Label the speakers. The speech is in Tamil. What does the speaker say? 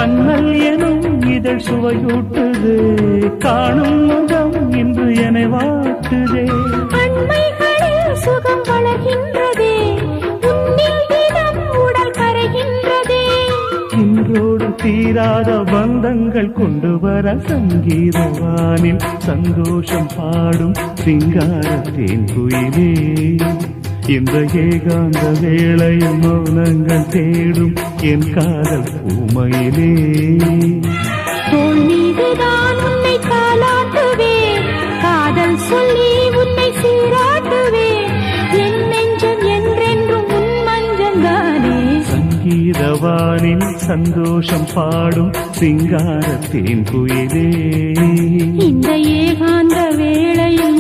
Speaker 1: கண்ணல் எனும் இதழ் சுவையூட்டுது, காணும் முகம் இன்று என வாட்டுதே.
Speaker 2: அண்மைகளில் சுகம் வளர்கின்றதே, உன்னில் தினம் உடல் கரைகின்றதே.
Speaker 1: இன்றோடு தீராத பந்தங்கள் கொண்டு வர சங்கீதவானில் சந்தோஷம் பாடும் சிங்கார தேன்குயிலே. இந்த ஏகாந்த வேளையில் மௌனங்கள் தேடும் என் காதல் பூமையிலே.
Speaker 2: தோள் மீதுதான் உன்னை தாலாட்டுவேன், காதல் சொல்லி உன்னை சீராட்டுவேன். என் நெஞ்சம் என்றென்றும் உன் மஞ்சந்தானே.
Speaker 1: சங்கீதவானில் சந்தோஷம் பாடும் சிங்கார தேன்குயிலே.
Speaker 2: இந்த ஏகாந்த வேளையில்